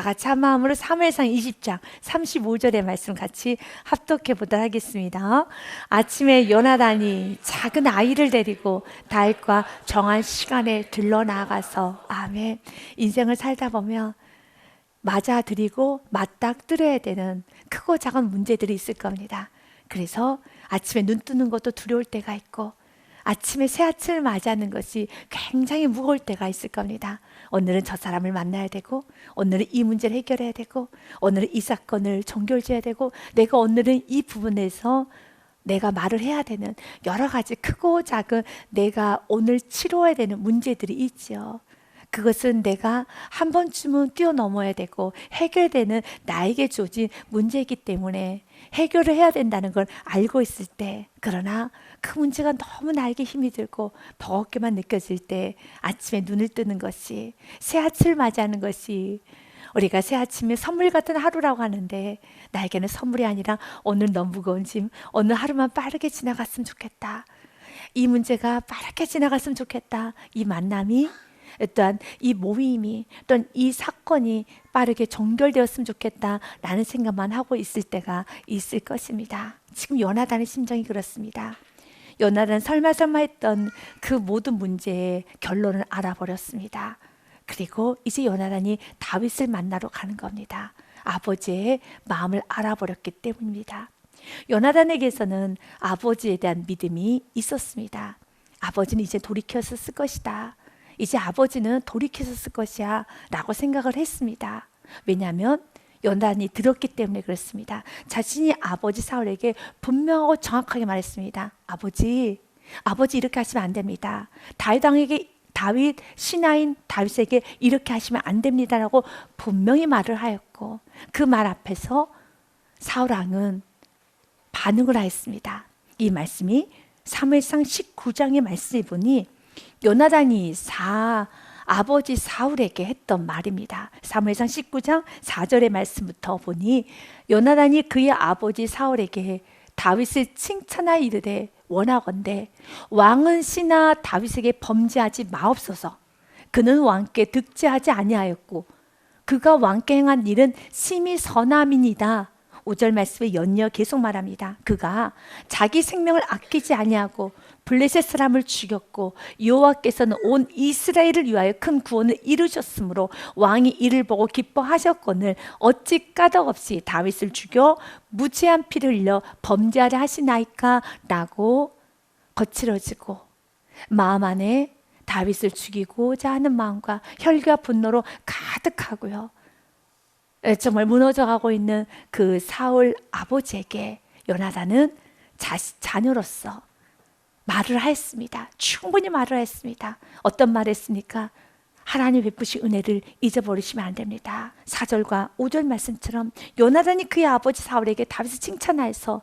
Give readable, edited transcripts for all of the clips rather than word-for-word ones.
같이 한 마음으로 사무엘상 20장 35절의 말씀 같이 합독해 보도록 하겠습니다. 아침에 요나단이 작은 아이를 데리고 다윗과 정한 시간에 들러나가서, 아멘. 인생을 살다 보면 맞아들이고 맞닥뜨려야 되는 크고 작은 문제들이 있을 겁니다. 그래서 아침에 눈 뜨는 것도 두려울 때가 있고, 아침에 새 아침을 맞이하는 것이 굉장히 무거울 때가 있을 겁니다. 오늘은 저 사람을 만나야 되고, 오늘은 이 문제를 해결해야 되고, 오늘은 이 사건을 종결지어야 되고, 내가 오늘은 이 부분에서 내가 말을 해야 되는 여러 가지 크고 작은 내가 오늘 치러야 되는 문제들이 있죠. 그것은 내가 한 번쯤은 뛰어넘어야 되고 해결되는 나에게 주어진 문제이기 때문에 해결을 해야 된다는 걸 알고 있을 때, 그러나 그 문제가 너무 나에게 힘이 들고 버겁게만 느껴질 때 아침에 눈을 뜨는 것이, 새 아침을 맞이하는 것이, 우리가 새 아침에 선물 같은 하루라고 하는데 나에게는 선물이 아니라 오늘 너무 무거운 짐, 오늘 하루만 빠르게 지나갔으면 좋겠다, 이 문제가 빠르게 지나갔으면 좋겠다, 이 만남이, 또한 이 모임이, 또한 이 사건이 빠르게 종결되었으면 좋겠다라는 생각만 하고 있을 때가 있을 것입니다. 지금 요나단의 심정이 그렇습니다. 요나단 설마 했던 그 모든 문제의 결론을 알아버렸습니다. 그리고 이제 요나단이 다윗을 만나러 가는 겁니다. 아버지의 마음을 알아버렸기 때문입니다. 요나단에게서는 아버지에 대한 믿음이 있었습니다. 아버지는 이제 돌이켜서 쓸 것이다, 이제 아버지는 돌이켜서 쓸 것이야 라고 생각을 했습니다. 왜냐하면 요나단이 들었기 때문에 그렇습니다. 자신이 아버지 사울에게 분명하고 정확하게 말했습니다. 아버지 이렇게 하시면 안 됩니다. 다윗 신하인 다윗에게 이렇게 하시면 안 됩니다라고 분명히 말을 하였고, 그 말 앞에서 사울 왕은 반응을 하였습니다. 이 말씀이 사무엘상 19장의 말씀을 보니 요나단이 아버지 사울에게 했던 말입니다. 사무엘상 19장 4절의 말씀부터 보니 요나단이 그의 아버지 사울에게 다윗을 칭찬하여 이르되, 원하건대 왕은 신하 다윗에게 범죄하지 마옵소서. 그는 왕께 득죄하지 아니하였고 그가 왕께 행한 일은 심히 선함이니이다. 5절 말씀에 연이어 계속 말합니다. 그가 자기 생명을 아끼지 아니하고 블레셋 사람을 죽였고 여호와께서는 온 이스라엘을 위하여 큰 구원을 이루셨으므로 왕이 이를 보고 기뻐하셨거늘 어찌 까닭없이 다윗을 죽여 무죄한 피를 흘려 범죄하려 하시나이까 라고 거칠어지고 마음 안에 다윗을 죽이고자 하는 마음과 혈기와 분노로 가득하고요, 정말 무너져가고 있는 그 사울 아버지에게 요나단은 자녀로서 말을 하였습니다. 충분히 말을 했습니다. 어떤 말을 했습니까? 하나님 베푸신 은혜를 잊어버리시면 안 됩니다. 4절과 5절 말씀처럼 요나단이 그의 아버지 사울에게 다윗을 칭찬하여서,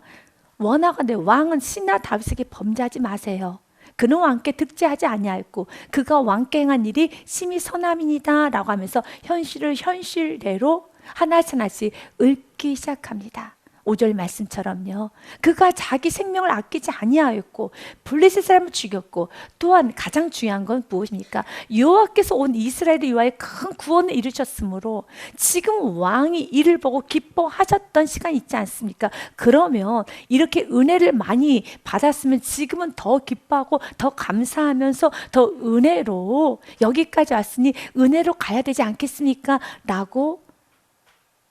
원하건대 왕은 신하 다윗에게 범죄하지 마세요. 그는 왕께 득죄하지 아니하였고 그가 왕께 행한 일이 심히 선함이니이다 라고 하면서 현실을 현실대로 하나씩 읊기 시작합니다. 5절 말씀처럼요, 그가 자기 생명을 아끼지 아니하였고 블레셋 사람을 죽였고, 또한 가장 중요한 건 무엇입니까? 여호와께서 온 이스라엘을 위하여 큰 구원을 이루셨으므로 지금 왕이 이를 보고 기뻐하셨던 시간이 있지 않습니까? 그러면 이렇게 은혜를 많이 받았으면 지금은 더 기뻐하고 더 감사하면서 더 은혜로 여기까지 왔으니 은혜로 가야 되지 않겠습니까? 라고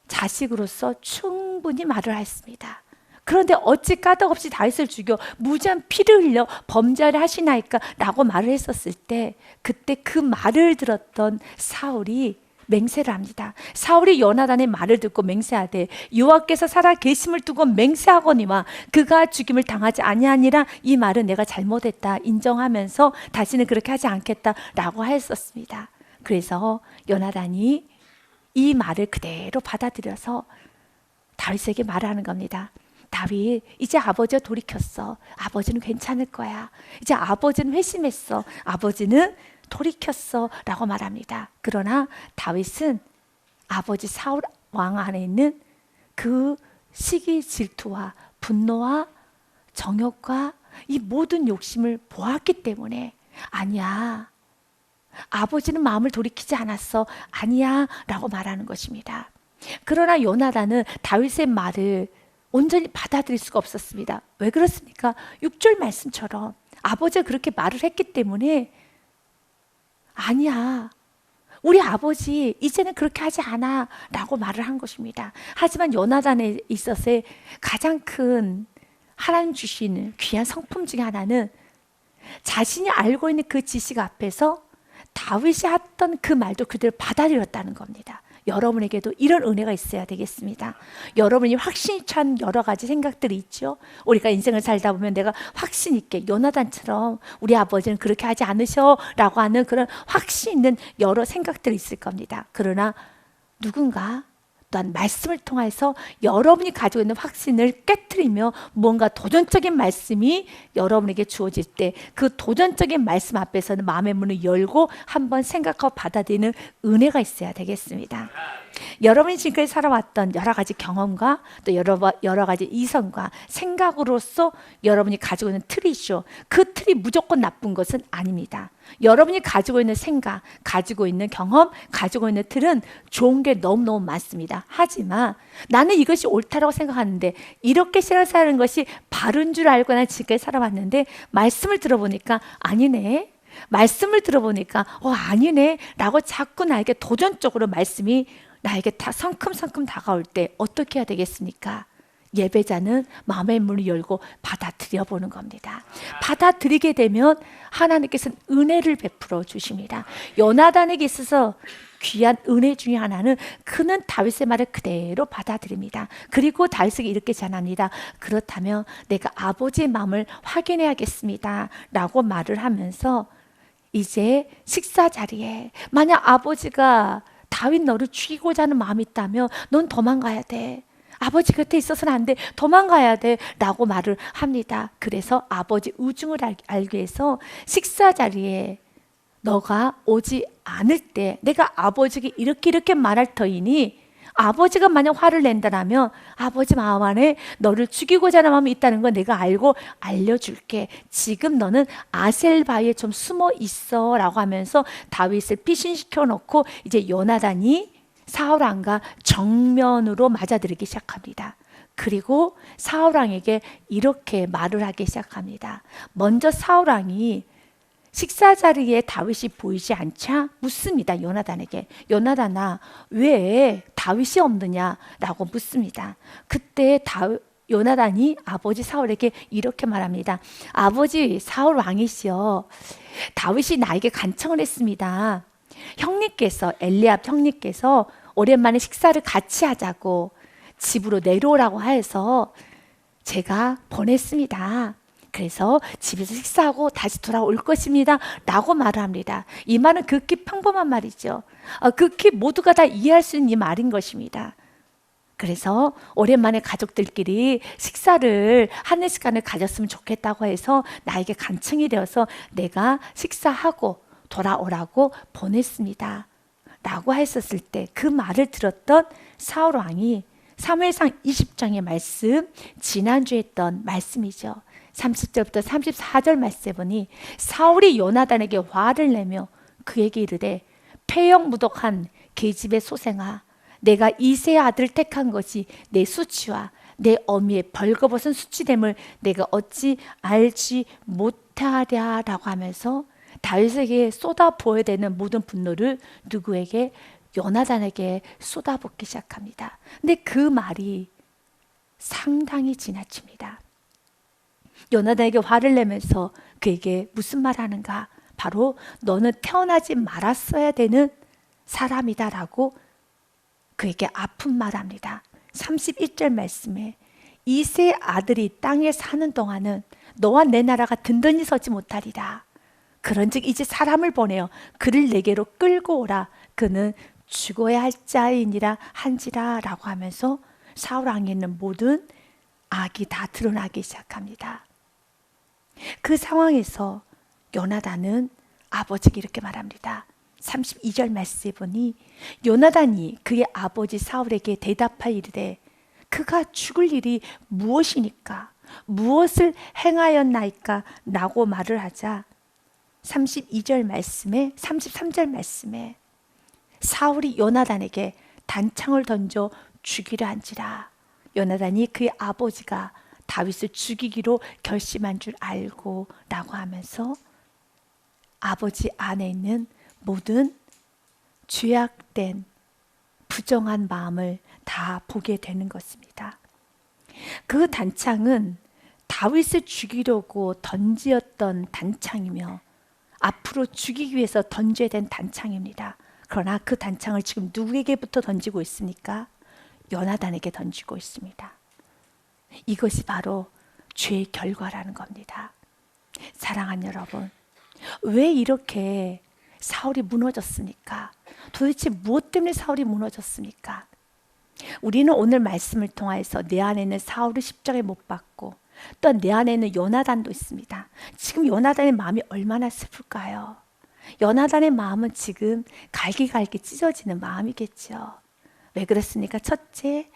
자식으로서 충분히 말을 했습니다. 그런데 어찌 까닭없이 다윗을 죽여 무죄한 피를 흘려 범죄를 하시나이까 라고 말을 했었을 때, 그때 그 말을 들었던 사울이 맹세를 합니다. 사울이 요나단의 말을 듣고 맹세하되, 여호와께서 살아 계심을 두고 맹세하거니와 그가 죽임을 당하지 아니하니라. 이 말은 내가 잘못했다 인정하면서 다시는 그렇게 하지 않겠다 라고 하였었습니다. 그래서 요나단이 이 말을 그대로 받아들여서 다윗에게 말하는 겁니다. 다윗, 이제 아버지가 돌이켰어. 아버지는 괜찮을 거야. 이제 아버지는 회심했어. 아버지는 돌이켰어 라고 말합니다. 그러나 다윗은 아버지 사울 왕 안에 있는 그 시기 질투와 분노와 정욕과 이 모든 욕심을 보았기 때문에, 아니야, 아버지는 마음을 돌이키지 않았어. 아니야 라고 말하는 것입니다. 그러나 요나단은 다윗의 말을 온전히 받아들일 수가 없었습니다. 왜 그렇습니까? 6절 말씀처럼 아버지가 그렇게 말을 했기 때문에 아니야, 우리 아버지 이제는 그렇게 하지 않아 라고 말을 한 것입니다. 하지만 요나단에 있어서의 가장 큰 하나님 주시는 귀한 성품 중에 하나는 자신이 알고 있는 그 지식 앞에서 다윗이 했던 그 말도 그대로 받아들였다는 겁니다. 여러분에게도 이런 은혜가 있어야 되겠습니다. 여러분이 확신이 찬 여러 가지 생각들이 있죠. 우리가 인생을 살다 보면 내가 확신 있게 요나단처럼 우리 아버지는 그렇게 하지 않으셔 라고 하는 그런 확신 있는 여러 생각들이 있을 겁니다. 그러나 누군가 또한 말씀을 통해서 여러분이 가지고 있는 확신을 깨트리며 뭔가 도전적인 말씀이 여러분에게 주어질 때 그 도전적인 말씀 앞에서는 마음의 문을 열고 한번 생각하고 받아들이는 은혜가 있어야 되겠습니다. 여러분이 지금까지 살아왔던 여러 가지 경험과 또 여러 가지 이성과 생각으로서 여러분이 가지고 있는 틀이죠. 그 틀이 무조건 나쁜 것은 아닙니다. 여러분이 가지고 있는 생각, 가지고 있는 경험, 가지고 있는 틀은 좋은 게 너무너무 많습니다. 하지만 나는 이것이 옳다라고 생각하는데 이렇게 살아가는 것이 바른 줄 알고 난 지금까지 살아왔는데 말씀을 들어보니까 아니네. 말씀을 들어보니까 아니네 라고 자꾸 나에게 도전적으로 말씀이 나에게 다 성큼성큼 다가올 때 어떻게 해야 되겠습니까? 예배자는 마음의 문을 열고 받아들여 보는 겁니다. 받아들이게 되면 하나님께서는 은혜를 베풀어 주십니다. 요나단에게 있어서 귀한 은혜 중에 하나는 그는 다윗의 말을 그대로 받아들입니다. 그리고 다윗에게 이렇게 전합니다. 그렇다면 내가 아버지의 마음을 확인해야겠습니다 라고 말을 하면서 이제 식사 자리에 만약 아버지가 다윗 너를 죽이고자 하는 마음이 있다면 넌 도망가야 돼. 아버지 곁에 있어서는 안 돼. 도망가야 돼 라고 말을 합니다. 그래서 아버지 우중을 알기 위해서 식사 자리에 너가 오지 않을 때 내가 아버지에게 이렇게 말할 터이니 아버지가 만약 화를 낸다면 아버지 마음 안에 너를 죽이고자 하는 마음이 있다는 건 내가 알고 알려줄게. 지금 너는 아셀바에 좀 숨어 있어 라고 하면서 다윗을 피신시켜 놓고 이제 요나단이 사울 왕과 정면으로 맞아들이기 시작합니다. 그리고 사울 왕에게 이렇게 말을 하기 시작합니다. 먼저 사울 왕이 식사 자리에 다윗이 보이지 않자 묻습니다. 요나단에게. 요나단아, 왜 다윗이 없느냐라고 묻습니다. 그때 요나단이 아버지 사울에게 이렇게 말합니다. 아버지 사울 왕이시여, 다윗이 나에게 간청을 했습니다. 형님께서, 엘리압 형님께서 오랜만에 식사를 같이 하자고 집으로 내려오라고 해서 제가 보냈습니다. 그래서 집에서 식사하고 다시 돌아올 것입니다 라고 말을 합니다. 이 말은 극히 평범한 말이죠. 극히 모두가 다 이해할 수 있는 이 말인 것입니다. 그래서 오랜만에 가족들끼리 식사를 하는 시간을 가졌으면 좋겠다고 해서 나에게 간청이 되어서 내가 식사하고 돌아오라고 보냈습니다 라고 했었을 때 그 말을 들었던 사울 왕이 사무엘상 20장의 말씀, 지난주에 했던 말씀이죠. 30절부터 34절 말씀에 보니 사울이 요나단에게 화를 내며 그에게 이르되 폐역무독한 계집의 소생아, 내가 이새의 아들을 택한 것이 내 수치와 내 어미의 벌거벗은 수치됨을 내가 어찌 알지 못하랴라고 하면서 다윗에게 쏟아부어야 되는 모든 분노를 누구에게? 요나단에게 쏟아붓기 시작합니다. 근데 그 말이 상당히 지나칩니다. 요나단에게 화를 내면서 그에게 무슨 말 하는가? 바로 너는 태어나지 말았어야 되는 사람이다 라고 그에게 아픈 말 합니다. 31절 말씀에 이새의 아들이 땅에 사는 동안은 너와 내 나라가 든든히 서지 못하리라. 그런즉 이제 사람을 보내어 그를 내게로 끌고 오라. 그는 죽어야 할 자이니라 한지라 라고 하면서 사울 왕에 있는 모든 악이 다 드러나기 시작합니다. 그 상황에서 요나단은 아버지에게 이렇게 말합니다. 32절 말씀에 보니 요나단이 그의 아버지 사울에게 대답하여 이르되 그가 죽을 일이 무엇이니까 무엇을 행하였나이까 라고 말을 하자 32절 말씀에 33절 말씀에 사울이 요나단에게 단창을 던져 죽이려 한지라 요나단이 그의 아버지가 다윗을 죽이기로 결심한 줄 알고 라고 하면서 아버지 안에 있는 모든 죄악된 부정한 마음을 다 보게 되는 것입니다. 그 단창은 다윗을 죽이려고 던지었던 단창이며 앞으로 죽이기 위해서 던져야 된 단창입니다. 그러나 그 단창을 지금 누구에게부터 던지고 있습니까? 요나단에게 던지고 있습니다. 이것이 바로 죄의 결과라는 겁니다. 사랑하는 여러분, 왜 이렇게 사울이 무너졌습니까? 도대체 무엇 때문에 사울이 무너졌습니까? 우리는 오늘 말씀을 통해서 내 안에 있는 사울을 십자가에 못 박고 또 내 안에 있는 요나단도 있습니다. 지금 요나단의 마음이 얼마나 슬플까요? 요나단의 마음은 지금 갈기갈기 찢어지는 마음이겠죠. 왜 그렇습니까? 첫째,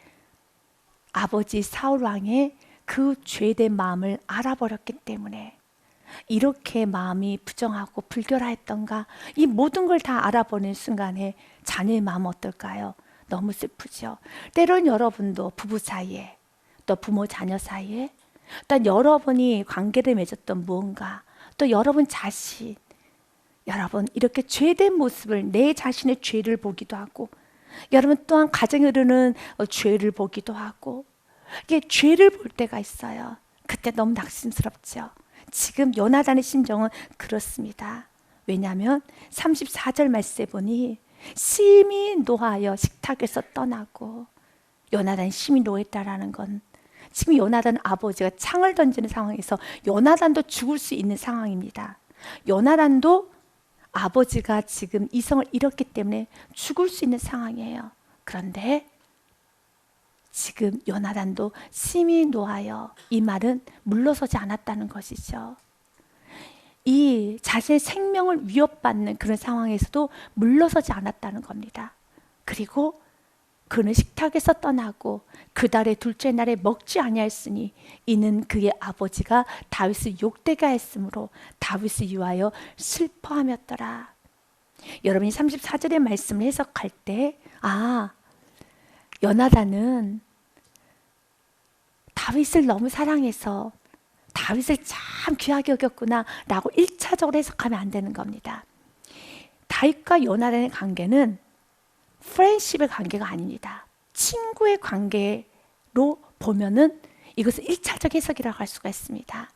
아버지 사울 왕의 그 죄된 마음을 알아버렸기 때문에 이렇게 마음이 부정하고 불결하였던가 이 모든 걸 다 알아보는 순간에 자녀의 마음은 어떨까요? 너무 슬프죠. 때론 여러분도 부부 사이에 또 부모 자녀 사이에 또 여러분이 관계를 맺었던 무언가 또 여러분 자신 여러분 이렇게 죄된 모습을 내 자신의 죄를 보기도 하고 여러분 또한 가정에 흐르는 죄를 보기도 하고 이게 죄를 볼 때가 있어요. 그때 너무 낙심스럽죠. 지금 요나단의 심정은 그렇습니다. 왜냐하면 34절 말씀에 보니 심히 노하여 식탁에서 떠나고 요나단이 심히 노했다라는 건 지금 요나단 아버지가 창을 던지는 상황에서 요나단도 죽을 수 있는 상황입니다. 요나단도 아버지가 지금 이성을 잃었기 때문에 죽을 수 있는 상황이에요. 그런데 지금 요나단도 심히 노하여 이 말은 물러서지 않았다는 것이죠. 이 자신의 생명을 위협받는 그런 상황에서도 물러서지 않았다는 겁니다. 그리고 그는 식탁에서 떠나고 그 달의 둘째 날에 먹지 아니하였으니 이는 그의 아버지가 다윗을 욕되게 하였으므로 다윗을 위하여 슬퍼하였더라. 여러분이 34절의 말씀을 해석할 때 요나단은 다윗을 너무 사랑해서 다윗을 참 귀하게 여겼구나 라고 1차적으로 해석하면 안 되는 겁니다. 다윗과 요나단의 관계는 프렌십의 관계가 아닙니다. 친구의 관계로 보면은 이것은 1차적 해석이라고 할 수가 있습니다.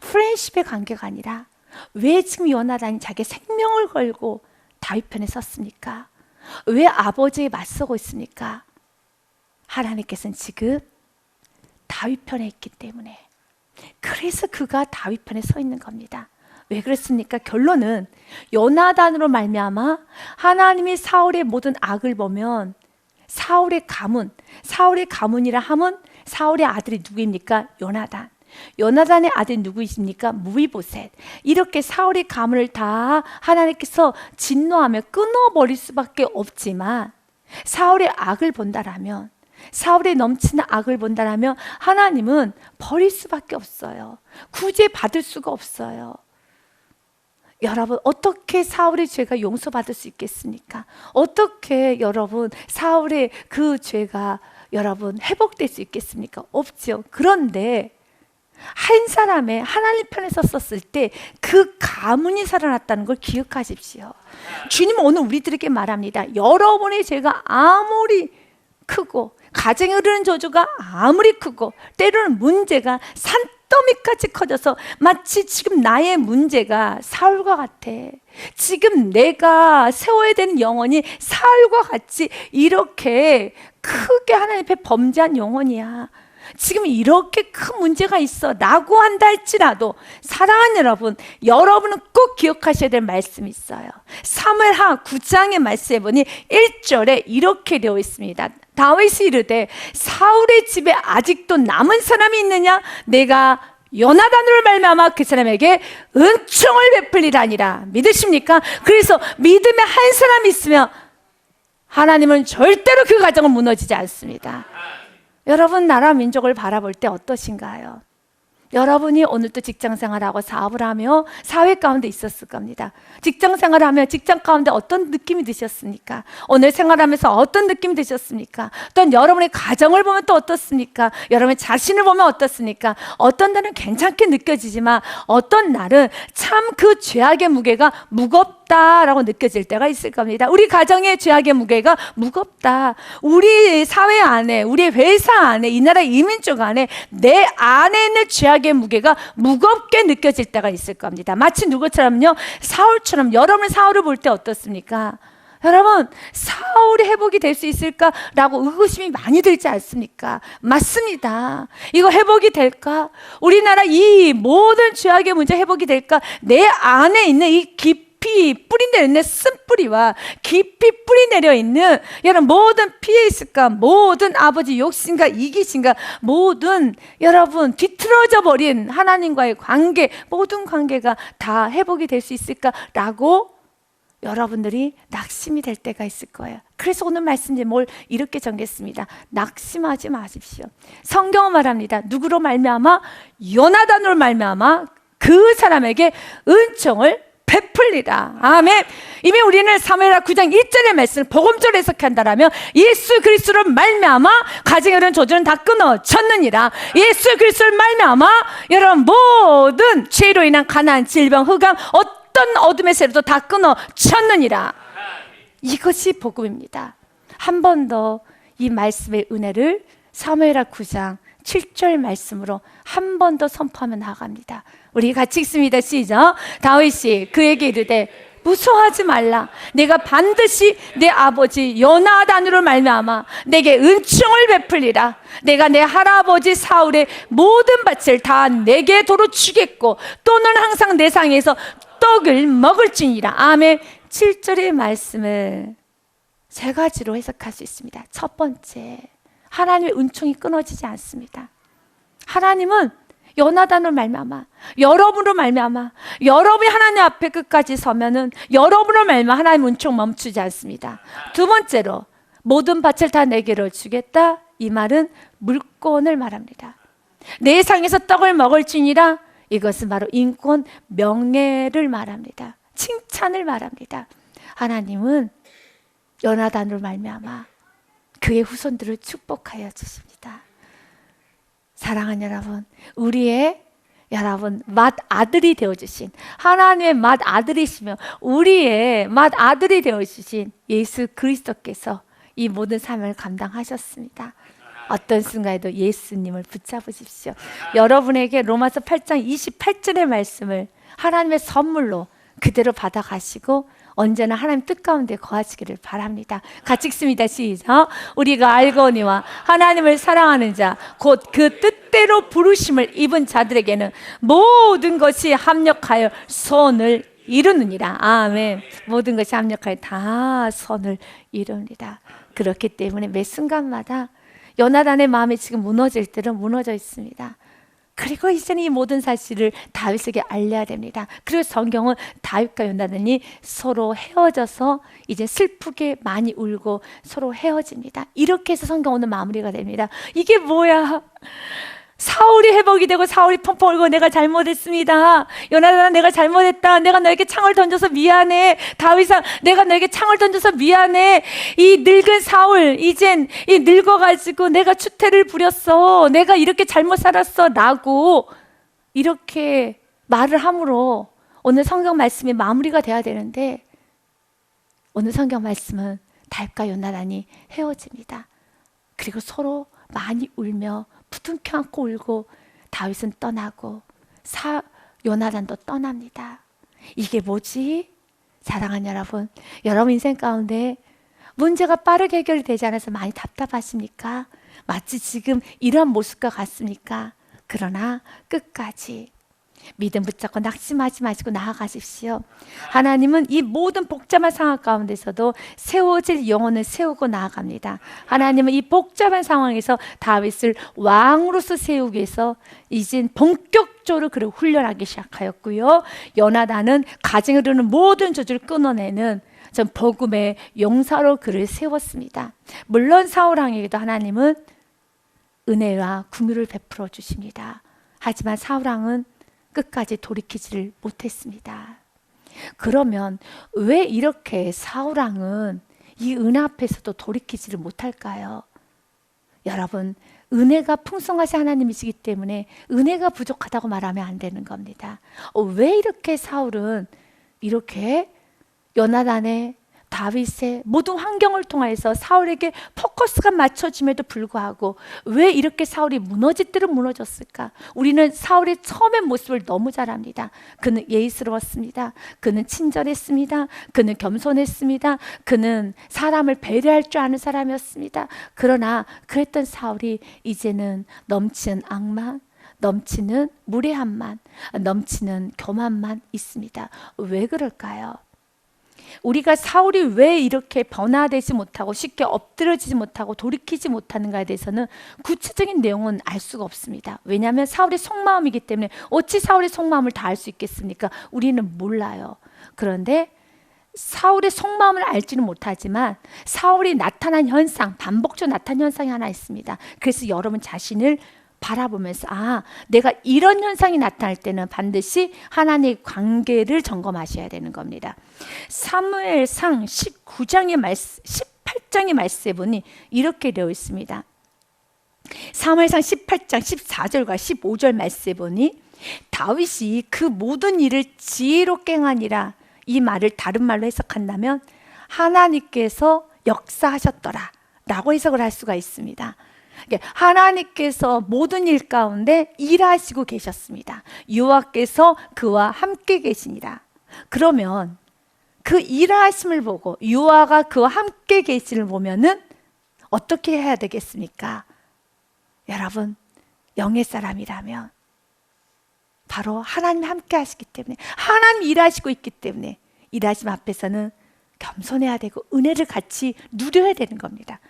프렌십의 관계가 아니라 왜 지금 요나단이 자기 생명을 걸고 다윗 편에 섰습니까? 왜 아버지에 맞서고 있습니까? 하나님께서는 지금 다윗 편에 있기 때문에 그래서 그가 다윗 편에 서 있는 겁니다. 왜 그렇습니까? 결론은 요나단으로 말미암아 하나님이 사울의 모든 악을 보면 사울의 가문이라 함은 사울의 아들이 누구입니까? 요나단. 요나단의 아들이 누구이십니까? 무비보셋. 이렇게 사울의 가문을 다 하나님께서 진노하며 끊어버릴 수밖에 없지만 사울의 악을 본다라면 사울의 넘치는 악을 본다라면 하나님은 버릴 수밖에 없어요. 구제받을 수가 없어요. 여러분 어떻게 사울의 죄가 용서받을 수 있겠습니까? 어떻게 여러분 사울의 그 죄가 여러분 회복될 수 있겠습니까? 없죠. 그런데 한 사람의 하나님 편에 섰을 때 그 가문이 살아났다는 걸 기억하십시오. 주님은 오늘 우리들에게 말합니다. 여러분의 죄가 아무리 크고 가정에 흐르는 저주가 아무리 크고 때로는 문제가 산더미까지 커져서 마치 지금 나의 문제가 사울과 같아. 지금 내가 세워야 되는 영혼이 사울과 같이 이렇게 크게 하나님 앞에 범죄한 영혼이야. 지금 이렇게 큰 문제가 있어 라고 한다 할지라도 사랑하는 여러분, 여러분은 꼭 기억하셔야 될 말씀이 있어요. 사무엘하 9장의 말씀에 보니 1절에 이렇게 되어 있습니다. 다윗이 이르되 사울의 집에 아직도 남은 사람이 있느냐? 내가 요나단으로 말미암아 그 사람에게 은총을 베풀리라니라. 믿으십니까? 그래서 믿음의 한 사람이 있으면 하나님은 절대로 그 가정은 무너지지 않습니다. 여러분 나라 민족을 바라볼 때 어떠신가요? 여러분이 오늘도 직장생활하고 사업을 하며 사회 가운데 있었을 겁니다. 직장생활하며 직장 가운데 어떤 느낌이 드셨습니까? 오늘 생활하면서 어떤 느낌이 드셨습니까? 또한 여러분의 가정을 보면 또 어떻습니까? 여러분의 자신을 보면 어떻습니까? 어떤 날은 괜찮게 느껴지지만 어떤 날은 참 그 죄악의 무게가 무겁다라고 느껴질 때가 있을 겁니다. 우리 가정의 죄악의 무게가 무겁다. 우리 사회 안에, 우리 회사 안에, 이 나라 이민족 안에 내 안에 있는 죄악의 무게가 무겁게 느껴질 때가 있을 겁니다. 마치 누구처럼요? 사울처럼. 여러분 사울을 볼 때 어떻습니까? 여러분 사울이 회복이 될 수 있을까라고 의구심이 많이 들지 않습니까? 맞습니다. 이거 회복이 될까? 우리나라 이 모든 죄악의 문제 회복이 될까? 내 안에 있는 이 깊이 뿌리 내려 있는 쓴뿌리와 깊이 뿌리 내려 있는 여러분 모든 피해 있을까? 모든 아버지 욕심과 이기심과 모든 여러분 뒤틀어져 버린 하나님과의 관계, 모든 관계가 다 회복이 될 수 있을까라고 여러분들이 낙심이 될 때가 있을 거예요. 그래서 오늘 말씀에 뭘 이렇게 정했습니다. 낙심하지 마십시오. 성경은 말합니다. 누구로 말미암아? 요나단으로 말미암아 그 사람에게 은총을 베풀리라. 아멘. 이미 우리는 사무엘하 9장 1절의 말씀을 복음적으로 해석한다라면 예수 그리스도로 말미암아 가정에 이른 조절은 다 끊어졌느니라. 예수 그리스도로 말미암아 여러분 모든 죄로 인한 가난, 질병, 흑암, 어떤 어둠의 세력도 다 끊어졌느니라. 이것이 복음입니다. 한 번 더 이 말씀의 은혜를 사무엘하 9장 7절 말씀으로 한 번 더 선포하며 나아갑니다. 우리 같이 읽습니다. 시작. 다윗이 그에게 이르되 무서워하지 말라. 내가 반드시 내 아버지 요나단으로 말미암아 내게 은총을 베풀리라. 내가 내 할아버지 사울의 모든 밭을 다 내게 도로 주겠고 또는 항상 내 상에서 떡을 먹을지니라. 아멘. 7절의 말씀을 세 가지로 해석할 수 있습니다. 첫 번째, 하나님의 은총이 끊어지지 않습니다. 하나님은 요나단으로 말미암아 여러분으로 말미암아 여러분이 하나님 앞에 끝까지 서면은 여러분으로 말미암아 하나님 은총 멈추지 않습니다. 두 번째로 모든 밭을 다 내게로 주겠다. 이 말은 물권을 말합니다. 내 상에서 떡을 먹을지니라. 이것은 바로 인권 명예를 말합니다. 칭찬을 말합니다. 하나님은 요나단으로 말미암아 그의 후손들을 축복하여 주십니다. 사랑하는 여러분, 우리의 여러분 맏아들이 되어주신 하나님의 맏아들이시며 우리의 맏아들이 되어주신 예수 그리스도께서 이 모든 삶을 감당하셨습니다. 어떤 순간에도 예수님을 붙잡으십시오. 여러분에게 로마서 8장 28절의 말씀을 하나님의 선물로 그대로 받아가시고 언제나 하나님 뜻 가운데 거하시기를 바랍니다. 같이 읽습니다. 시작. 우리가 알거니와 하나님을 사랑하는 자 곧 그 뜻대로 부르심을 입은 자들에게는 모든 것이 합력하여 선을 이루느니라. 아멘. 모든 것이 합력하여 다 선을 이룹니다. 그렇기 때문에 매 순간마다 요나단의 마음이 지금 무너질 때로 무너져 있습니다. 그리고 이제는 이 모든 사실을 다윗에게 알려야 됩니다. 그리고 성경은 다윗과 요나단이 서로 헤어져서 이제 슬프게 많이 울고 서로 헤어집니다. 이렇게 해서 성경 오늘 마무리가 됩니다. 이게 뭐야? 사울이 회복이 되고 사울이 펑펑 울고 내가 잘못했습니다. 요나단아 내가 잘못했다. 내가 너에게 창을 던져서 미안해. 다윗아 내가 너에게 창을 던져서 미안해. 이 늙은 사울 이젠 이 늙어가지고 내가 추태를 부렸어. 내가 이렇게 잘못 살았어 라고 이렇게 말을 함으로 오늘 성경 말씀이 마무리가 돼야 되는데 오늘 성경 말씀은 다윗과 요나단이 헤어집니다. 그리고 서로 많이 울며 부둥켜 안고 울고 다윗은 떠나고 요나단도 떠납니다. 이게 뭐지? 사랑하는 여러분, 여러분 인생 가운데 문제가 빠르게 해결이 되지 않아서 많이 답답하십니까? 마치 지금 이런 모습과 같습니까? 그러나 끝까지 믿음 붙잡고 낙심하지 마시고 나아가십시오. 하나님은 이 모든 복잡한 상황 가운데서도 세워질 영혼을 세우고 나아갑니다. 하나님은 이 복잡한 상황에서 다윗을 왕으로서 세우기 위해서 이젠 본격적으로 그를 훈련하기 시작하였고요. 요나단은 가정에 이르는 모든 저주를 끊어내는 전 복음의 용사로 그를 세웠습니다. 물론 사울 왕에게도 하나님은 은혜와 긍휼을 베풀어 주십니다. 하지만 사울왕은 끝까지 돌이키지를 못했습니다. 그러면 왜 이렇게 사울왕은 이 은혜 앞에서도 돌이키지를 못할까요? 여러분, 은혜가 풍성하신 하나님이시기 때문에 은혜가 부족하다고 말하면 안 되는 겁니다. 왜 이렇게 사울은 이렇게 요나단의, 다윗의 모든 환경을 통해서 사울에게 포커스가 맞춰짐에도 불구하고 왜 이렇게 사울이 무너질 대로 무너졌을까? 우리는 사울의 처음의 모습을 너무 잘 압니다. 그는 예의스러웠습니다. 그는 친절했습니다. 그는 겸손했습니다. 그는 사람을 배려할 줄 아는 사람이었습니다. 그러나 그랬던 사울이 이제는 넘치는 악만, 넘치는 무례함만, 넘치는 교만만 있습니다. 왜 그럴까요? 우리가 사울이 왜 이렇게 변화되지 못하고 쉽게 엎드려지지 못하고 돌이키지 못하는가에 대해서는 구체적인 내용은 알 수가 없습니다. 왜냐하면 사울의 속마음이기 때문에 어찌 사울의 속마음을 다 알 수 있겠습니까? 우리는 몰라요. 그런데 사울의 속마음을 알지는 못하지만 사울이 나타난 현상, 반복적으로 나타난 현상이 하나 있습니다. 그래서 여러분 자신을 바라보면서 내가 이런 현상이 나타날 때는 반드시 하나님의 관계를 점검하셔야 되는 겁니다. 사무엘상 18장의 말씀에 보니 이렇게 되어 있습니다. 사무엘상 18장 14절과 15절 말씀에 보니 다윗이 그 모든 일을 지혜롭게 행하니라, 이 말을 다른 말로 해석한다면 하나님께서 역사하셨더라 라고 해석을 할 수가 있습니다. 하나님께서 모든 일 가운데 일하시고 계셨습니다. 여호와께서 그와 함께 계시니라. 그러면 그 일하심을 보고 여호와가 그와 함께 계심을 보면은 어떻게 해야 되겠습니까? 여러분, 영의 사람이라면 바로 하나님 함께 하시기 때문에, 하나님 일하시고 있기 때문에 일하심 앞에서는 겸손해야 되고 은혜를 같이 누려야 되는 겁니다.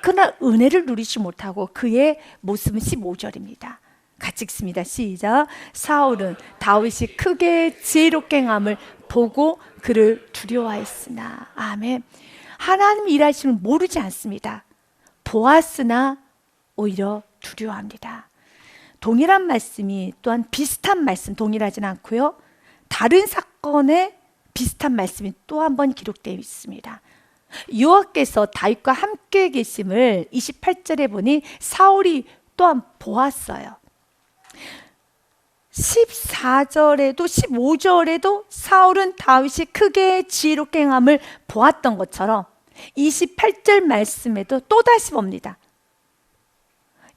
그러나 은혜를 누리지 못하고 그의 모습은 15절입니다. 같이 읽습니다. 시작. 사울은 다윗이 크게 지혜롭게 행함을 보고 그를 두려워했으나. 아멘. 하나님 일하심을 모르지 않습니다. 보았으나 오히려 두려워합니다. 동일한 말씀이 또한 비슷한 말씀, 동일하진 않고요, 다른 사건에 비슷한 말씀이 또 한 번 기록되어 있습니다. 여호와께서 다윗과 함께 계심을 28절에 보니 사울이 또한 보았어요. 14절에도 15절에도 사울은 다윗이 크게 지혜롭게 행함을 보았던 것처럼 28절 말씀에도 또다시 봅니다.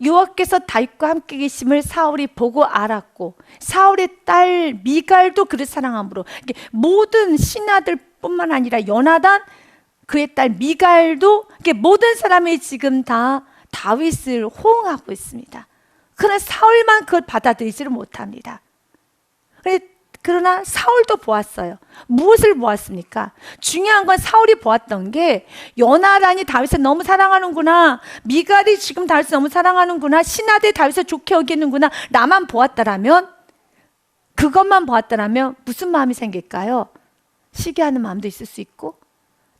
여호와께서 다윗과 함께 계심을 사울이 보고 알았고 사울의 딸 미갈도 그를 사랑함으로, 모든 신하들 뿐만 아니라 요나단, 그의 딸 미갈도, 모든 사람이 지금 다 다윗을 호응하고 있습니다. 그러나 사울만 그걸 받아들이지를 못합니다. 그러나 사울도 보았어요. 무엇을 보았습니까? 중요한 건 사울이 보았던 게 요나단이 다윗을 너무 사랑하는구나, 미갈이 지금 다윗을 너무 사랑하는구나, 신하들이 다윗을 좋게 여기는구나 나만 보았다라면, 그것만 보았다라면 무슨 마음이 생길까요? 시기하는 마음도 있을 수 있고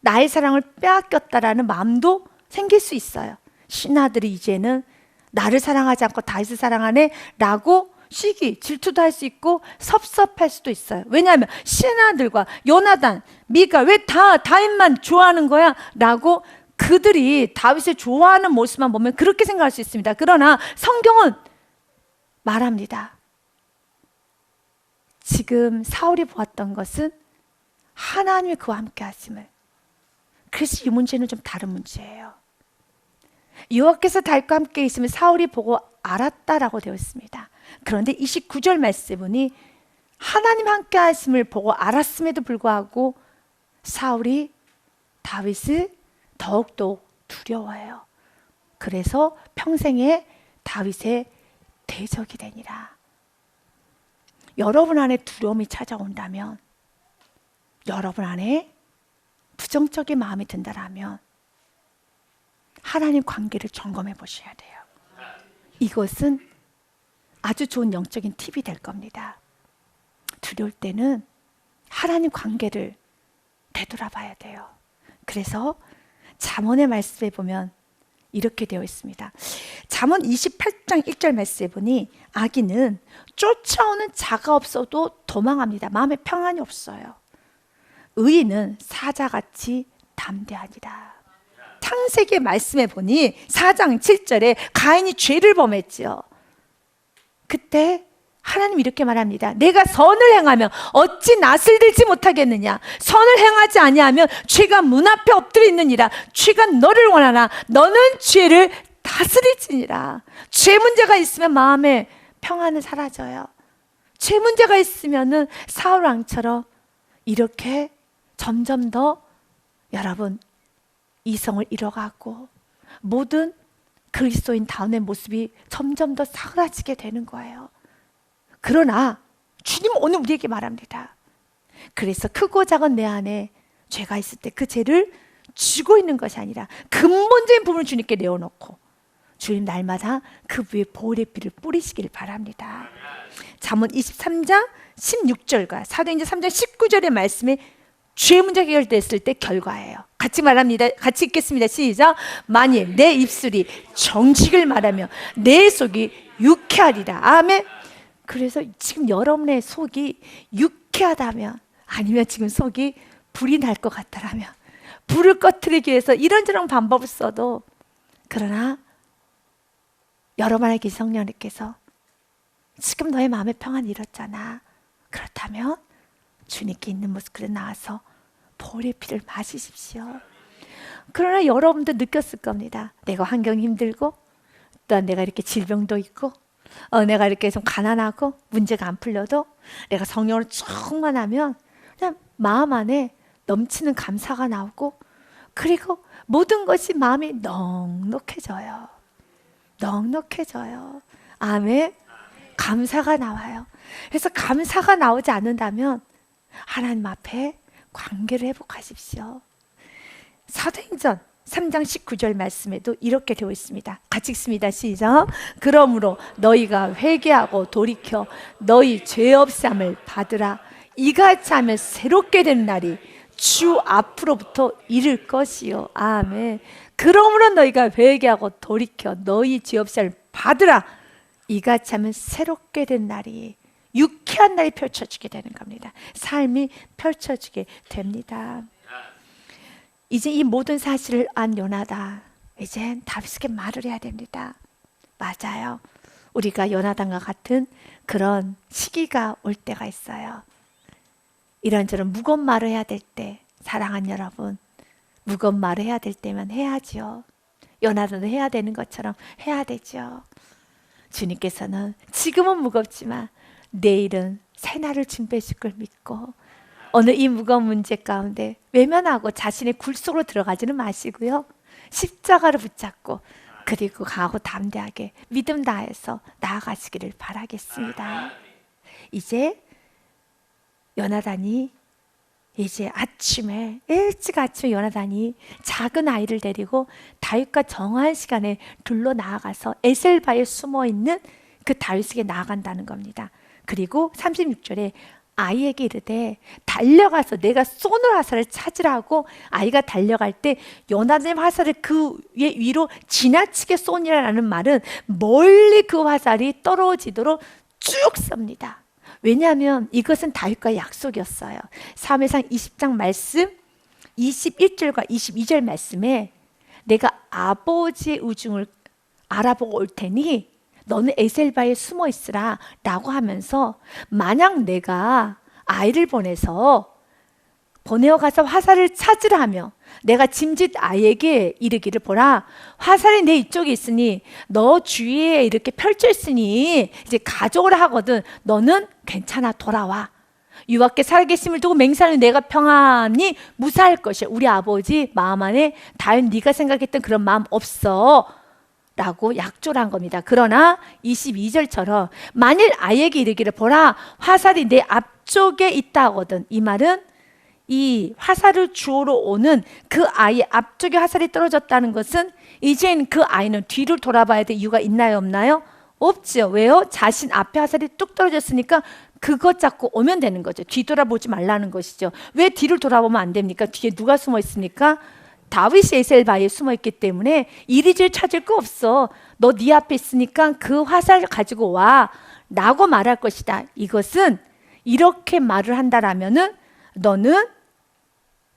나의 사랑을 빼앗겼다라는 마음도 생길 수 있어요. 신하들이 이제는 나를 사랑하지 않고 다윗을 사랑하네 라고 시기, 질투도 할 수 있고 섭섭할 수도 있어요. 왜냐하면 신하들과 요나단, 미갈 왜 다 다윗만 좋아하는 거야? 라고 그들이 다윗을 좋아하는 모습만 보면 그렇게 생각할 수 있습니다. 그러나 성경은 말합니다. 지금 사울이 보았던 것은 하나님이 그와 함께 하심을. 그래서 이 문제는 좀 다른 문제예요. 여호와께서 다윗과 함께 있으면 사울이 보고 알았다라고 되어 있습니다. 그런데 29절 말씀에 보니 하나님 함께 하심을 보고 알았음에도 불구하고 사울이 다윗을 더욱더 두려워해요. 그래서 평생에 다윗의 대적이 되니라. 여러분 안에 두려움이 찾아온다면, 여러분 안에 부정적인 마음이 든다라면 하나님 관계를 점검해 보셔야 돼요. 이것은 아주 좋은 영적인 팁이 될 겁니다. 두려울 때는 하나님 관계를 되돌아봐야 돼요. 그래서 잠언의 말씀에 보면 이렇게 되어 있습니다. 잠언 28장 1절 말씀에 보니 악인은 쫓아오는 자가 없어도 도망합니다. 마음에 평안이 없어요. 의인은 사자같이 담대하니라. 창세기 말씀에 보니 4장 7절에 가인이 죄를 범했지요. 그때 하나님 이렇게 말합니다. 내가 선을 행하면 어찌 낯을 들지 못하겠느냐. 선을 행하지 아니하면 죄가 문 앞에 엎드려 있느니라. 죄가 너를 원하나 너는 죄를 다스릴지니라. 죄 문제가 있으면 마음에 평안은 사라져요. 죄 문제가 있으면은 사울 왕처럼 이렇게 점점 더 여러분 이성을 잃어가고 모든 그리스도인 다운의 모습이 점점 더 사그라지게 되는 거예요. 그러나 주님은 오늘 우리에게 말합니다. 그래서 크고 작은 내 안에 죄가 있을 때 그 죄를 쥐고 있는 것이 아니라 근본적인 부분을 주님께 내어놓고 주님 날마다 그 위에 보혈의 피를 뿌리시길 바랍니다. 잠언 23장 16절과 사도행전 3장 19절의 말씀에 죄 문제가 해결됐을 때 결과예요. 같이 말합니다. 같이 읽겠습니다. 시작. 만일 내 입술이 정직을 말하며 내 속이 유쾌하리라. 아멘. 그래서 지금 여러분의 속이 유쾌하다면 아니면 지금 속이 불이 날 것 같다라면 불을 꺼뜨리기 위해서 이런저런 방법을 써도 그러나 여러분에게 계신 성령님께서 지금 너의 마음의 평안을 잃었잖아. 그렇다면 주님께 있는 모습으로 나와서 보혈의 피를 마시십시오. 그러나 여러분도 느꼈을 겁니다. 내가 환경이 힘들고 또한 내가 이렇게 질병도 있고 내가 이렇게 좀 가난하고 문제가 안 풀려도 내가 성령으로 충만하면 그냥 마음 안에 넘치는 감사가 나오고 그리고 모든 것이 마음이 넉넉해져요. 넉넉해져요. 아멘. 감사가 나와요. 그래서 감사가 나오지 않는다면 하나님 앞에 관계를 회복하십시오. 사도행전 3장 19절 말씀에도 이렇게 되어 있습니다. 같이 읽습니다. 시작. 그러므로 너희가 회개하고 돌이켜 너희 죄 없음을 받으라. 이같이 하면 새롭게 된 날이 주 앞으로부터 이를 것이요. 아멘. 그러므로 너희가 회개하고 돌이켜 너희 죄 없음을 받으라. 이같이 하면 새롭게 된 날이 유쾌한 날이 펼쳐지게 되는 겁니다. 삶이 펼쳐지게 됩니다. 이제 이 모든 사실을 안 요나단 이제 다윗에게 말을 해야 됩니다. 맞아요. 우리가 요나단과 같은 그런 시기가 올 때가 있어요. 이런저런 무거운 말을 해야 될 때 사랑하는 여러분 무거운 말을 해야 될 때만 해야죠. 요나단도 해야 되는 것처럼 해야 되죠. 주님께서는 지금은 무겁지만 내일은 새날을 준비하실 걸 믿고 오늘 이 무거운 문제 가운데 외면하고 자신의 굴 속으로 들어가지는 마시고요. 십자가를 붙잡고 그리고 강하고 담대하게 믿음 다해서 나아가시기를 바라겠습니다. 이제 요나단이 이제 아침에 일찍 아침에 요나단이 작은 아이를 데리고 다윗과 정한 시간에 둘러 나아가서 에셀바에 숨어있는 그 다윗에게 나아간다는 겁니다. 그리고 36절에 아이에게 이르되 달려가서 내가 쏘는 화살을 찾으라고 아이가 달려갈 때 요나단의 화살을 그 위로 지나치게 쏘니라는 말은 멀리 그 화살이 떨어지도록 쭉 쏩니다. 왜냐하면 이것은 다윗과의 약속이었어요. 사무엘상 20장 말씀 21절과 22절 말씀에 내가 아버지의 의중을 알아보고 올 테니 너는 에셀바에 숨어 있으라 라고 하면서 만약 내가 아이를 보내어 가서 화살을 찾으라 하며 내가 짐짓 아이에게 이르기를 보라 화살이 내 이쪽에 있으니 너 주위에 이렇게 펼쳐 있으니 이제 가져오라 하거든 너는 괜찮아 돌아와 유하께 살아계심을 두고 맹세하는 내가 평안히 무사할 것이야. 우리 아버지 마음 안에 다윗 네가 생각했던 그런 마음 없어 라고 약조를 한 겁니다. 그러나 22절처럼 만일 아이에게 이르기를 보라 화살이 내 앞쪽에 있다 하거든 이 말은 이 화살을 주우러 오는 그 아이의 앞쪽에 화살이 떨어졌다는 것은 이젠 그 아이는 뒤를 돌아봐야 될 이유가 있나요 없나요? 없죠. 왜요? 자신 앞에 화살이 뚝 떨어졌으니까 그것 잡고 오면 되는 거죠. 뒤돌아보지 말라는 것이죠. 왜 뒤를 돌아보면 안 됩니까? 뒤에 누가 숨어 있습니까? 다윗이 에셀바에 숨어 있기 때문에 이리저리 찾을 거 없어. 너 네 앞에 있으니까 그 화살을 가지고 와 라고 말할 것이다. 이것은 이렇게 말을 한다라면은 너는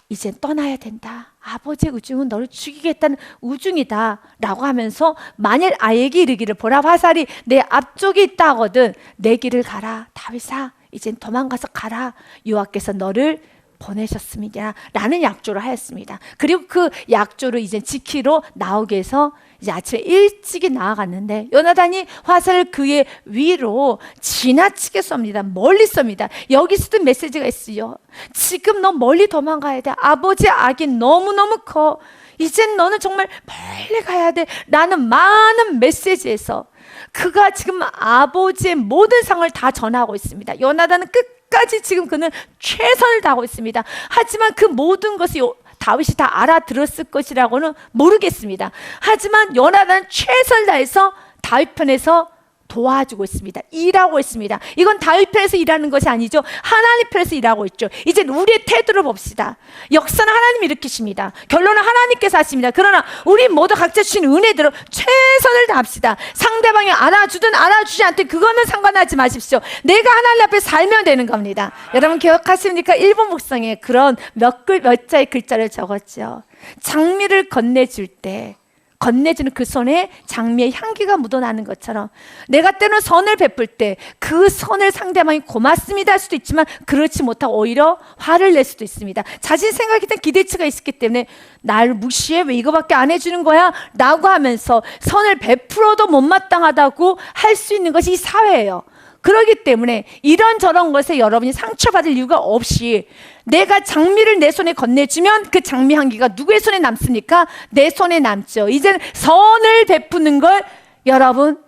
이제 떠나야 된다. 아버지의 우중은 너를 죽이겠다는 우중이다 라고 하면서 만일 아이에게 이르기를 보라 화살이 내 앞쪽에 있다 하거든 내 길을 가라. 다윗아 이젠 도망가서 가라. 여호와께서 너를 보내셨습니다 라는 약조를 하였습니다. 그리고 그 약조를 이제 지키러 나오게 해서 이제 아침에 일찍이 나아갔는데 요나단이 화살을 그의 위로 지나치게 쏩니다. 멀리 쏩니다. 여기서도 메시지가 있어요. 지금 너 멀리 도망가야 돼. 아버지의 악이 너무너무 커. 이젠 너는 정말 멀리 가야 돼 라는 많은 메시지에서 그가 지금 아버지의 모든 상을 다 전하고 있습니다. 요나단은 끝까지 지금 그는 최선을 다하고 있습니다. 하지만 그 모든 것이 다윗이 다 알아들었을 것이라고는 모르겠습니다. 하지만 요나단은 최선을 다해서 다윗 편에서 도와주고 있습니다. 일하고 있습니다. 이건 다윗 편에서 일하는 것이 아니죠. 하나님 편에서 일하고 있죠. 이제 우리의 태도를 봅시다. 역사는 하나님이 일으키십니다. 결론은 하나님께서 하십니다. 그러나 우리 모두 각자 주신 은혜대로 최선을 다합시다. 상대방이 알아주든 알아주지 않든 그거는 상관하지 마십시오. 내가 하나님 앞에 살면 되는 겁니다. 여러분 기억하십니까? 일본 목성에 그런 몇 자의 글자를 적었죠. 장미를 건네줄 때 건네주는 그 손에 장미의 향기가 묻어나는 것처럼 내가 때로는 선을 베풀 때 그 선을 상대방이 고맙습니다 할 수도 있지만 그렇지 못하고 오히려 화를 낼 수도 있습니다. 자신 생각했던 기대치가 있었기 때문에 날 무시해? 왜 이거밖에 안 해주는 거야? 라고 하면서 선을 베풀어도 못마땅하다고 할 수 있는 것이 이 사회예요. 그렇기 때문에 이런저런 것에 여러분이 상처받을 이유가 없이 내가 장미를 내 손에 건네주면 그 장미 향기가 누구의 손에 남습니까? 내 손에 남죠. 이제는 선을 베푸는 걸 여러분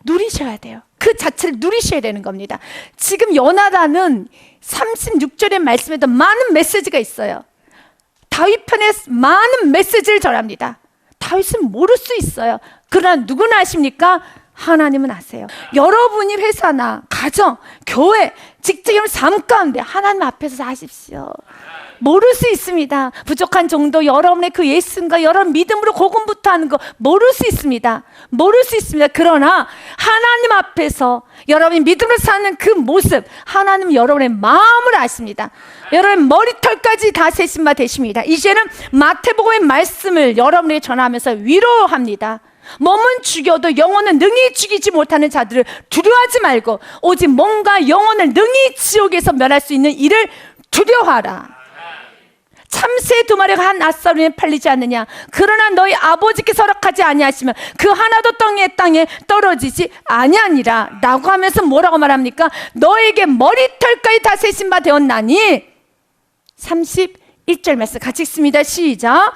누리셔야 돼요. 그 자체를 누리셔야 되는 겁니다. 지금 요나단은 36절의 말씀에도 많은 메시지가 있어요. 다윗 편에 많은 메시지를 전합니다. 다윗은 모를 수 있어요. 그러나 누구나 아십니까? 하나님은 아세요. 여러분이 회사나 가정, 교회, 직장이면 삶 가운데 하나님 앞에서 하십시오. 모를 수 있습니다. 부족한 정도 여러분의 그 예수님과 여러분 믿음으로 복음부터 하는 거 모를 수 있습니다. 모를 수 있습니다. 그러나 하나님 앞에서 여러분이 믿음으로 사는 그 모습 하나님 여러분의 마음을 아십니다. 여러분 머리털까지 다 세신 바 되십니다. 이제는 마태복음의 말씀을 여러분에게 전하면서 위로합니다. 몸은 죽여도 영혼은 능히 죽이지 못하는 자들을 두려워하지 말고 오직 몸과 영혼을 능히 지옥에서 멸할 수 있는 이를 두려워하라. 참새 2마리가 한 낫사로에 팔리지 않느냐. 그러나 너희 아버지께서 허락하지 아니하시면 그 하나도 땅에 떨어지지 아니하니라 라고 하면서 뭐라고 말합니까? 너에게 머리털까지 다 세신 바 되었나니 31절 말씀 같이 읽습니다. 시작.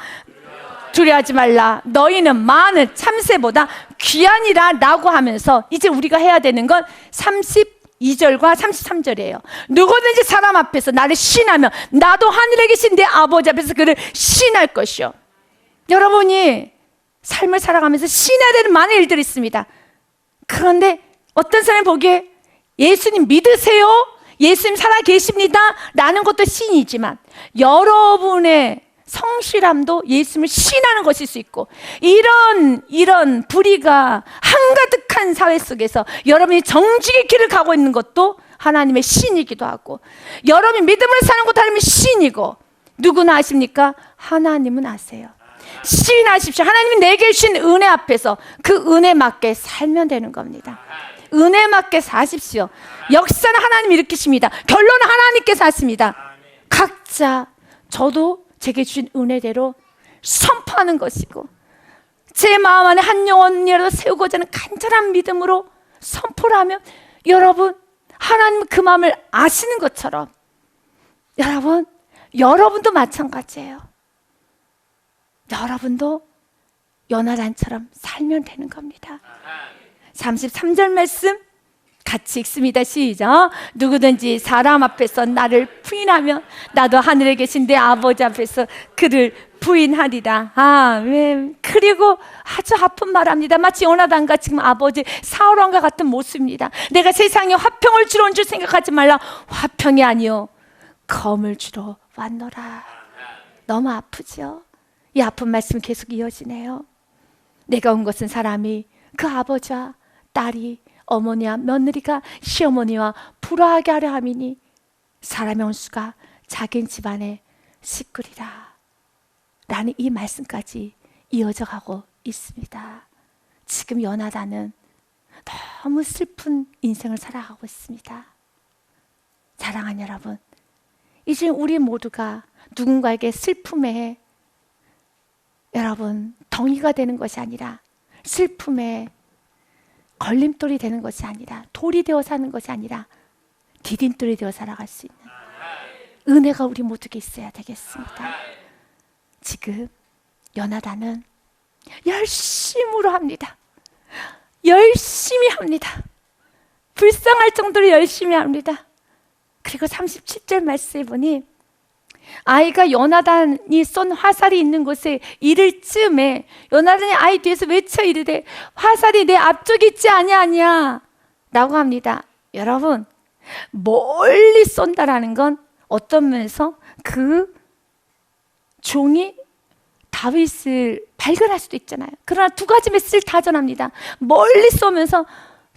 두려워하지 말라. 너희는 많은 참새보다 귀하니라 라고 하면서 이제 우리가 해야 되는 건 32절과 33절이에요. 누구든지 사람 앞에서 나를 신하면 나도 하늘에 계신 내 아버지 앞에서 그를 신할 것이요. 여러분이 삶을 살아가면서 신해야 되는 많은 일들이 있습니다. 그런데 어떤 사람이 보기에 예수님 믿으세요? 예수님 살아 계십니다 라는 것도 신이지만 여러분의 성실함도 예수님을 신하는 것일 수 있고 이런 불의가 한가득한 사회 속에서 여러분이 정직의 길을 가고 있는 것도 하나님의 신이기도 하고 여러분이 믿음을 사는 것도 하나님의 신이고 누구나 아십니까? 하나님은 아세요. 신하십시오. 하나님이 내게 주신 은혜 앞에서 그 은혜 맞게 살면 되는 겁니다. 은혜 맞게 사십시오. 역사는 하나님이 일으키십니다. 결론은 하나님께서 하십니다. 각자 저도 제게 주신 은혜대로 선포하는 것이고 제 마음 안에 한 영혼이라도 세우고자 하는 간절한 믿음으로 선포를 하면 여러분 하나님 그 마음을 아시는 것처럼 여러분도 마찬가지예요. 여러분도 요나단처럼 살면 되는 겁니다. 33절 말씀 같이 읽습니다. 시작. 누구든지 사람 앞에서 나를 부인하면 나도 하늘에 계신 내 아버지 앞에서 그를 부인하리라. 아멘. 그리고 아주 아픈 말합니다. 마치 요나단과 지금 아버지 사울왕과 같은 모습입니다. 내가 세상에 화평을 주러 온 줄 생각하지 말라. 화평이 아니요 검을 주러 왔노라. 너무 아프죠. 이 아픈 말씀이 계속 이어지네요. 내가 온 것은 사람이 그 아버지와 딸이 어머니와 며느리가 시어머니와 불화하게 하려 함이니 사람의 온수가 작은 집안에 시끄리라 라는 이 말씀까지 이어져 가고 있습니다. 지금 요나단은 너무 슬픈 인생을 살아가고 있습니다. 사랑하는 여러분, 이제 우리 모두가 누군가에게 슬픔에 여러분 덩이가 되는 것이 아니라, 슬픔에 걸림돌이 되는 것이 아니라, 돌이 되어 사는 것이 아니라 디딤돌이 되어 살아갈 수 있는 은혜가 우리 모두에게 있어야 되겠습니다. 지금 요나단은 열심으로 합니다. 열심히 합니다. 불쌍할 정도로 열심히 합니다. 그리고 37절 말씀에 보니 아이가 요나단이 쏜 화살이 있는 곳에 이를 쯤에 요나단이 아이 뒤에서 외쳐 이르되 화살이 내 앞쪽에 있지 아니하냐 라고 합니다. 여러분, 멀리 쏜다라는 건 어떤 면에서 그 종이 다윗을 발견할 수도 있잖아요. 그러나 두 가지 메시지를 다 전합니다. 멀리 쏘면서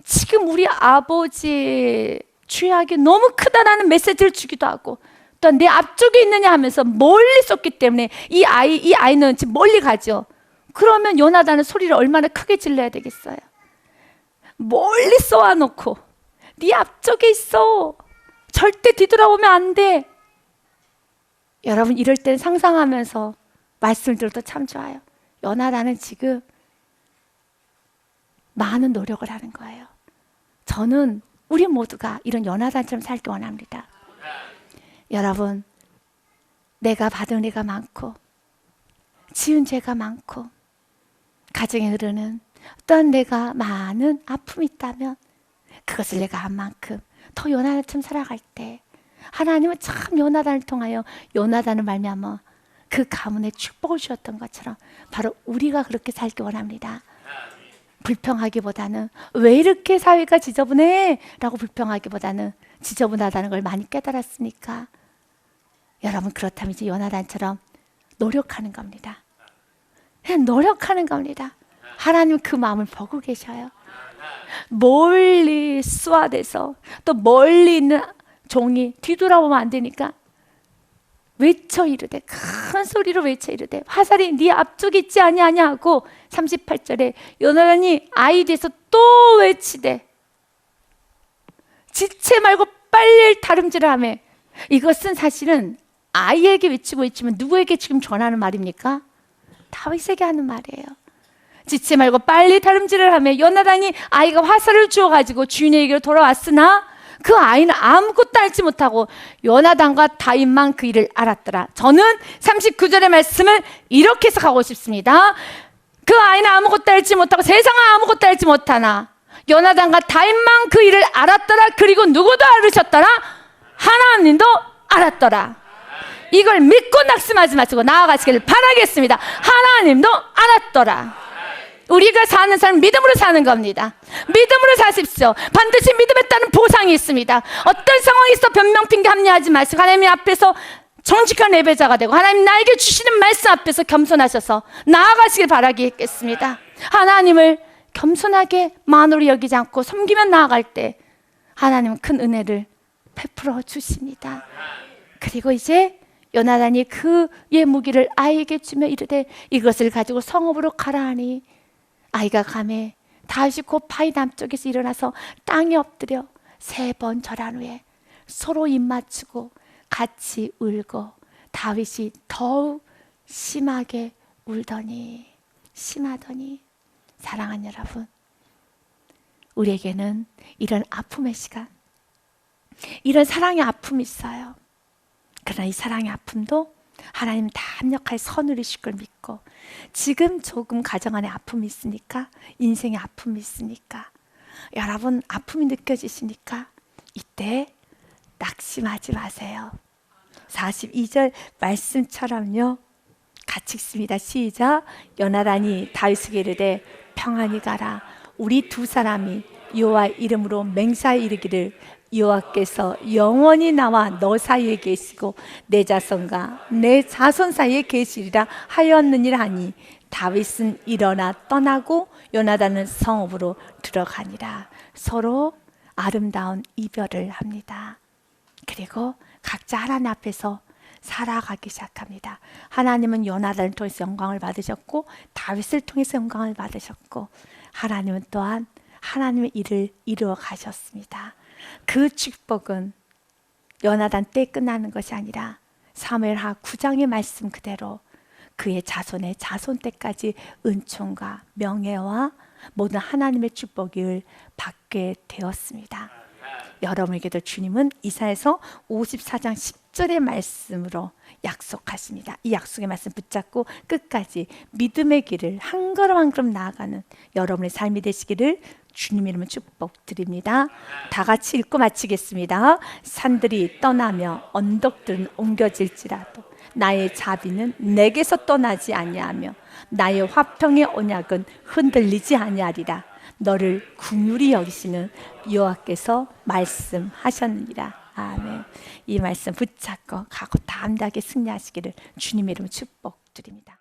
지금 우리 아버지의 죄악이 너무 크다라는 메시지를 주기도 하고, 또 내 앞쪽에 있느냐 하면서 멀리 쏘기 때문에 이 아이는 지금 멀리 가죠. 그러면 요나단은 소리를 얼마나 크게 질러야 되겠어요. 멀리 쏘아놓고 네 앞쪽에 있어, 절대 뒤돌아보면 안 돼. 여러분, 이럴 땐 상상하면서 말씀을 들어도 참 좋아요. 요나단은 지금 많은 노력을 하는 거예요. 저는 우리 모두가 이런 요나단처럼 살기 원합니다. 여러분, 내가 받은 은혜가 많고 지은 죄가 많고 가정에 흐르는 어떤 내가 많은 아픔이 있다면 그것을 내가 한 만큼 더 요나단처럼 살아갈 때 하나님은 참 요나단을 통하여 요나단을 말미암아 그 가문에 축복을 주었던 것처럼 바로 우리가 그렇게 살기 원합니다. 불평하기보다는 왜 이렇게 사회가 지저분해? 라고 불평하기보다는 지저분하다는 걸 많이 깨달았으니까 여러분, 그렇다면 이제 요나단처럼 노력하는 겁니다. 그냥 노력하는 겁니다. 하나님 그 마음을 보고 계셔요. 멀리 쏘아대서 또 멀리 있는 종이 뒤돌아보면 안 되니까 외쳐 이르되, 큰 소리로 외쳐 이르되 화살이 네 앞쪽에 있지 아니하냐 하고 38절에 요나단이 아이 뒤에서 또 외치되 지체 말고 빨리 다름질을 하며. 이것은 사실은 아이에게 외치고 있지만 누구에게 지금 전하는 말입니까? 다윗에게 하는 말이에요. 지체 말고 빨리 다름질을 하며 요나단이 아이가 화살을 주어가지고 주인에게로 돌아왔으나 그 아이는 아무것도 알지 못하고 요나단과 다윗만 그 일을 알았더라. 저는 39절의 말씀을 이렇게 해석하고 싶습니다. 그 아이는 아무것도 알지 못하고 세상은 아무것도 알지 못하나 요나단과 다윗만 그 일을 알았더라. 그리고 누구도 알으셨더라? 하나님도 알았더라. 이걸 믿고 낙심하지 마시고 나아가시기를 바라겠습니다. 하나님도 알았더라. 우리가 사는 삶은 믿음으로 사는 겁니다. 믿음으로 사십시오. 반드시 믿음에 따른 보상이 있습니다. 어떤 상황이 있어 변명핑계 합리하지 마시고 하나님 앞에서 정직한 예배자가 되고 하나님 나에게 주시는 말씀 앞에서 겸손하셔서 나아가시길 바라겠습니다. 하나님을 겸손하게 만으로 여기지 않고 섬기며 나아갈 때 하나님은 큰 은혜를 베풀어 주십니다. 그리고 이제 요나단이 그의 무기를 아이에게 주며 이르되 이것을 가지고 성읍으로 가라 하니 아이가 가매 다윗이 곧바위 남쪽에서 일어나서 땅에 엎드려 3번 절한 후에 서로 입 맞추고 같이 울고 다윗이 더욱 심하게 울더니 심하더니. 사랑하는 여러분, 우리에게는 이런 아픔의 시간, 이런 사랑의 아픔이 있어요. 그러나 이 사랑의 아픔도 하나님 다 합력하여 선을 이실 걸 믿고, 지금 조금 가정 안에 아픔이 있으니까, 인생에 아픔이 있으니까, 여러분 아픔이 느껴지시니까 이때 낙심하지 마세요. 42절 말씀처럼요, 같이 읽습니다. 시작. 요나단이 다윗에게 이르되 평안히 가라. 우리 두 사람이 여호와 이름으로 맹세하여 이르기를 여호와께서 영원히 나와 너 사이에 계시고 내 자손과 내 자손 사이에 계시리라 하였느니라 하니 다윗은 일어나 떠나고 요나단은 성읍으로 들어가니라. 서로 아름다운 이별을 합니다. 그리고 각자 하나님 앞에서 살아가기 시작합니다. 하나님은 요나단을 통해서 영광을 받으셨고 다윗을 통해서 영광을 받으셨고 하나님은 또한 하나님의 일을 이루어 가셨습니다. 그 축복은 요나단 때 끝나는 것이 아니라 사무엘하 9장의 말씀 그대로 그의 자손의 자손 때까지 은총과 명예와 모든 하나님의 축복을 받게 되었습니다. 여러분에게도 주님은 이사야서 54장 10절의 말씀으로 약속하십니다. 이 약속의 말씀 붙잡고 끝까지 믿음의 길을 한 걸음 한 걸음 나아가는 여러분의 삶이 되시기를 주님 이름으로 축복드립니다. 다 같이 읽고 마치겠습니다. 산들이 떠나며 언덕들은 옮겨질지라도 나의 자비는 내게서 떠나지 아니하며 나의 화평의 언약은 흔들리지 아니하리라. 너를 긍휼히 여기시는 여호와께서 말씀하셨느니라. 아멘. 이 말씀 붙잡고 가고 담대하게 승리하시기를 주님의 이름으로 축복드립니다.